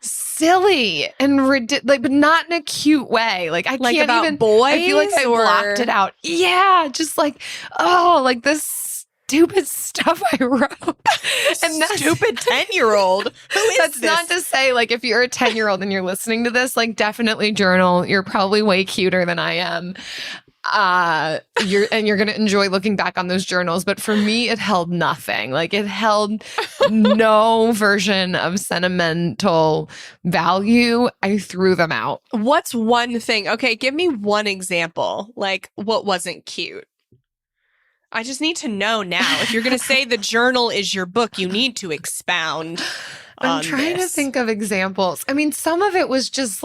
silly and ridiculous, but not in a cute way. I can't about even. Boys, I feel like I blocked it out. Yeah, just this stupid stuff I wrote. And that stupid 10-year-old. Who is That's this? not to say, if you're a 10-year-old and you're listening to this, definitely journal. You're probably way cuter than I am. You're going to enjoy looking back on those journals. But for me, it held nothing. It held no version of sentimental value. I threw them out. What's one thing? Okay, give me one example. What wasn't cute? I just need to know now. If you're going to say the journal is your book, you need to expound I'm trying to think of examples. I mean, some of it was just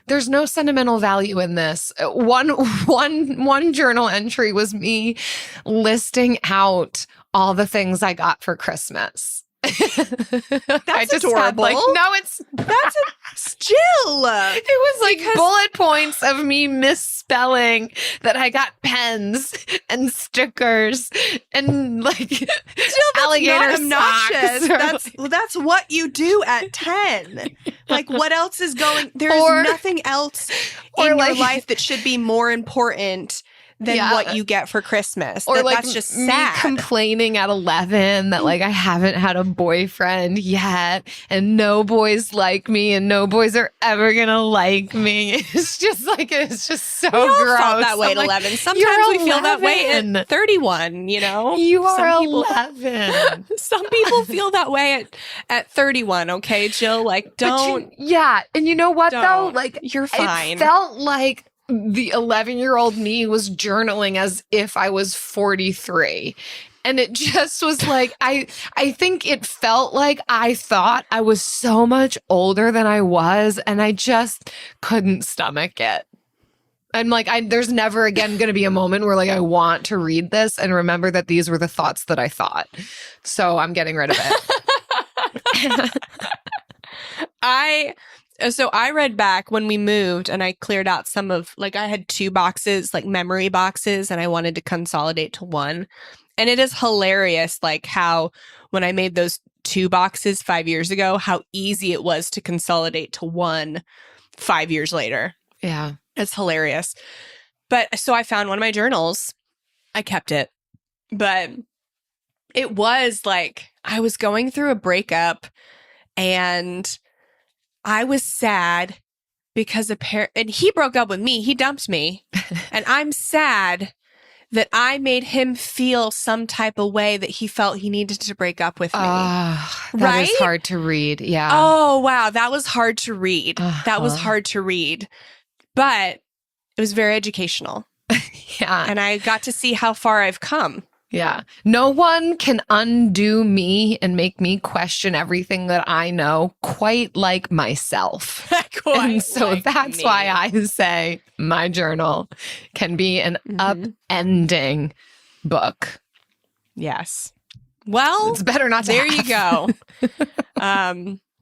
there's no sentimental value in this. One journal entry was me listing out all the things I got for Christmas. That's adorable. That's Jill. It was bullet points of me misspelling that I got pens and stickers and alligator socks. That's what you do at 10. What else is going? There's nothing else in your life that should be more important than what you get for Christmas. Or that's just sad. Me complaining at 11 that I haven't had a boyfriend yet and no boys like me and no boys are ever gonna like me. It's just it's just so we all gross. Felt that way at 11. Sometimes we feel that way at 31, You are 11. Some people feel that way at 31, okay, Jill? Don't. And you know what though? You're fine. It felt like the 11-year-old me was journaling as if I was 43. And it just was I think it felt like I thought I was so much older than I was, and I just couldn't stomach it. I'm there's never again going to be a moment where I want to read this and remember that these were the thoughts that I thought. So I'm getting rid of it. So I read back when we moved and I cleared out some of, I had 2 boxes, memory boxes, and I wanted to consolidate to one. And it is hilarious, how when I made those 2 boxes 5 years ago, how easy it was to consolidate to one 5 years later. Yeah. It's hilarious. But so I found one of my journals. I kept it. But it was I was going through a breakup and I was sad because and he broke up with me. He dumped me. And I'm sad that I made him feel some type of way that he felt he needed to break up with me. That is hard to read. Yeah. Oh, wow. That was hard to read. That was hard to read. But it was very educational. Yeah. And I got to see how far I've come. Yeah. No one can undo me and make me question everything that I know quite like myself. And so like that's me. why I say my journal can be an upending book. Yes. Well, it's better not to there you go.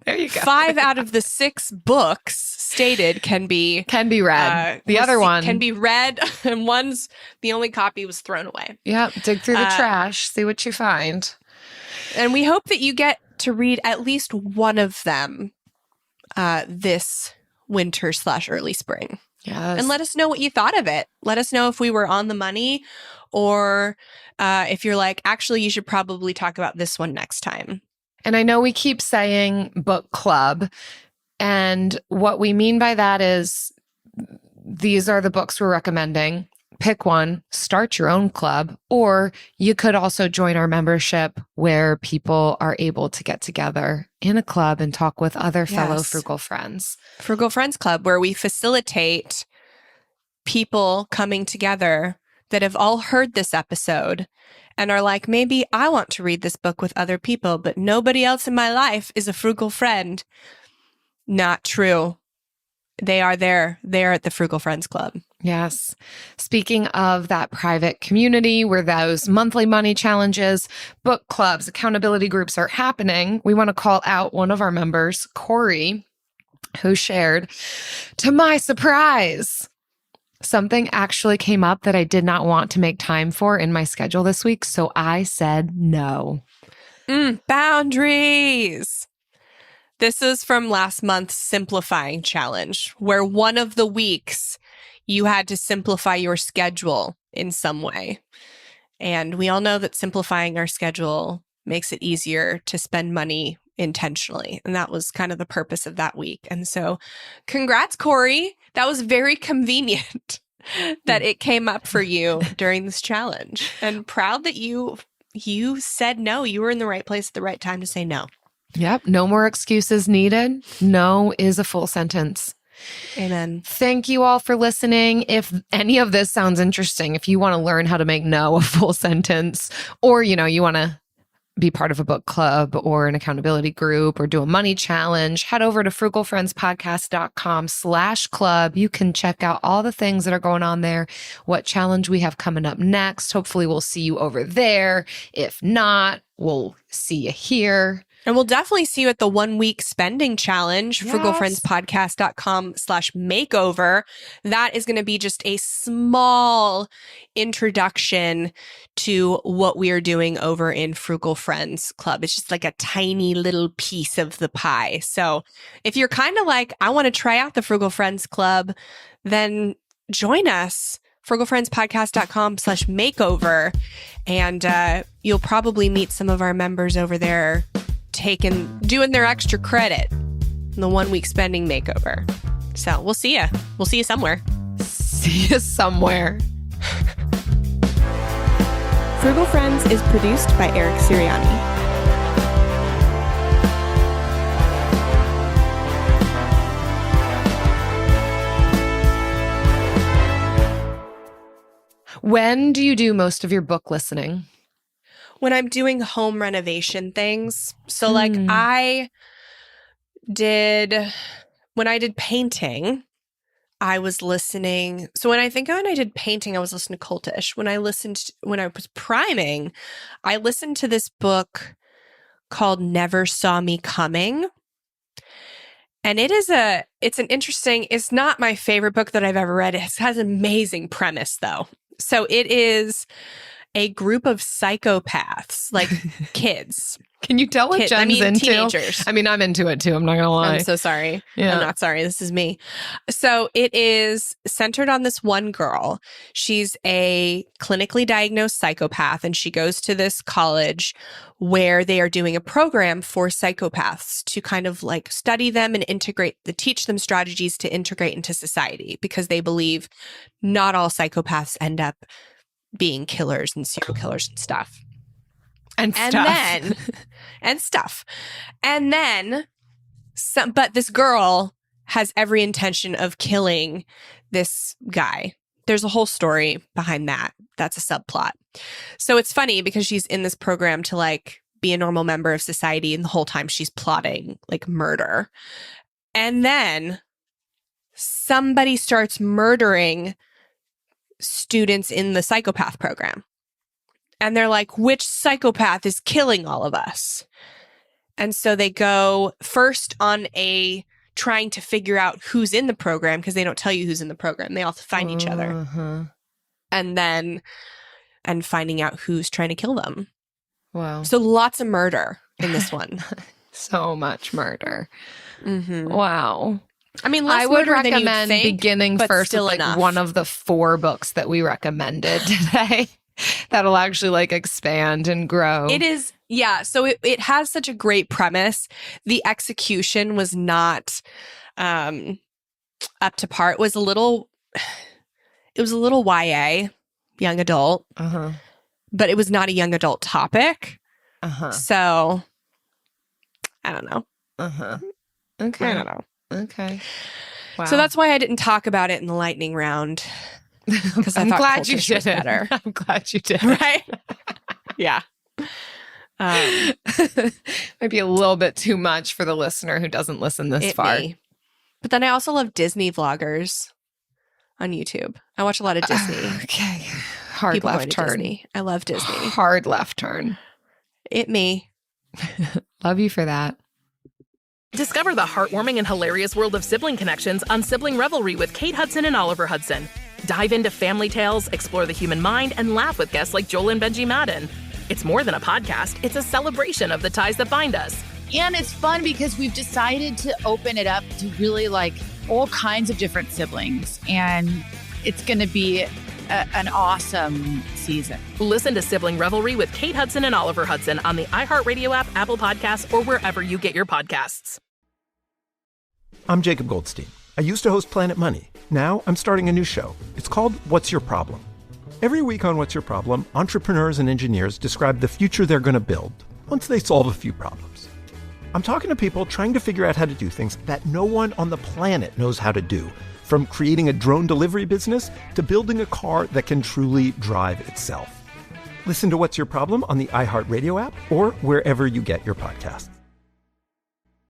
There you go. 5 out of the 6 books stated can be read. The other one can be read, and the only copy was thrown away. Yeah, dig through the trash, see what you find. And we hope that you get to read at least one of them this winter/early spring. Yes. And let us know what you thought of it. Let us know if we were on the money, or if you're like, actually, you should probably talk about this one next time. And I know we keep saying book club, and what we mean by that is these are the books we're recommending. Pick one, start your own club, or you could also join our membership where people are able to get together in a club and talk with other fellow frugal friends. Frugal Friends Club, where we facilitate people coming together that have all heard this episode and are like, maybe I want to read this book with other people, but nobody else in my life is a frugal friend. Not true. They are there. They're at the Frugal Friends Club. Yes. Speaking of that private community where those monthly money challenges, book clubs, accountability groups are happening, we want to call out one of our members, Corey, who shared, to my surprise, something actually came up that I did not want to make time for in my schedule this week, so I said no. Boundaries. This is from last month's Simplifying Challenge, where one of the weeks you had to simplify your schedule in some way. And we all know that simplifying our schedule makes it easier to spend money intentionally. And that was kind of the purpose of that week. And so congrats, Corey. That was very convenient that it came up for you during this challenge. And proud that you said no. You were in the right place at the right time to say no. Yep. No more excuses needed. No is a full sentence. Amen. Thank you all for listening. If any of this sounds interesting, if you want to learn how to make no a full sentence, or, you want to be part of a book club or an accountability group or do a money challenge, head over to frugalfriendspodcast.com/club. You can check out all the things that are going on there, what challenge we have coming up next. Hopefully we'll see you over there. If not, we'll see you here. And we'll definitely see you at the 1 week spending challenge, yes. frugalfriendspodcast.com/makeover. That is going to be just a small introduction to what we are doing over in Frugal Friends Club. It's just like a tiny little piece of the pie. So if you're kind of like, I want to try out the Frugal Friends Club, then join us. frugalfriendspodcast.com/makeover. And you'll probably meet some of our members over there doing their extra credit in the 1 week spending makeover. So we'll see you. We'll see you somewhere. See you somewhere. Frugal Friends is produced by Eric Sirianni. When do you do most of your book listening? When I'm doing home renovation things. So like when I did painting, I was listening. So when I did painting, I was listening to Cultish. When I was priming, I listened to this book called Never Saw Me Coming. And it's not my favorite book that I've ever read. It has an amazing premise though. So it is a group of psychopaths, like kids. Can you tell what Jen's into? Teenagers. I mean, I'm into it too. I'm not going to lie. I'm so sorry. Yeah. I'm not sorry. This is me. So it is centered on this one girl. She's a clinically diagnosed psychopath, and she goes to this college where they are doing a program for psychopaths to kind of like study them and teach them strategies to integrate into society, because they believe not all psychopaths end up being killers and serial killers and stuff. And then but this girl has every intention of killing this guy there's a whole story behind that. That's a subplot. So it's funny because she's in this program to like be a normal member of society, and the whole time she's plotting like murder. And then somebody starts murdering students in the psychopath program. And they're like, which psychopath is killing all of us? And so they go first on a trying to figure out who's in the program, because they don't tell you who's in the program. They all find each other. And then finding out who's trying to kill them. Wow. So lots of murder in this one. So much murder. Mm-hmm. Wow. I mean, I would recommend than you'd think, beginning first with like enough. one of the 4 books that we recommended today. That'll actually like expand and grow. It is. Yeah. So it has such a great premise. The execution was not up to par. It was a little YA, young adult, but it was not a young adult topic. So I don't know. Okay. I don't know. Okay. Wow. So that's why I didn't talk about it in the lightning round. Because I'm glad you did did better. I'm glad you did. Right? Yeah. Might be a little bit too much for the listener who doesn't listen this far. But then I also love Disney vloggers on YouTube. I watch a lot of Disney. Okay. Hard People left turn. Disney. I love Disney. Hard left turn. Me. Love you for that. Discover the heartwarming and hilarious world of sibling connections on Sibling Revelry with Kate Hudson and Oliver Hudson. Dive into family tales, explore the human mind, and laugh with guests like Joel and Benji Madden. It's more than a podcast. It's a celebration of the ties that bind us. And it's fun because we've decided to open it up to really like all kinds of different siblings. And it's going to be an awesome season. Listen to Sibling Revelry with Kate Hudson and Oliver Hudson on the iHeartRadio app, Apple Podcasts, or wherever you get your podcasts. I'm Jacob Goldstein. I used to host Planet Money. Now I'm starting a new show. It's called What's Your Problem? Every week on What's Your Problem, entrepreneurs and engineers describe the future they're going to build once they solve a few problems. I'm talking to people trying to figure out how to do things that no one on the planet knows how to do, from creating a drone delivery business to building a car that can truly drive itself. Listen to What's Your Problem on the iHeartRadio app or wherever you get your podcasts.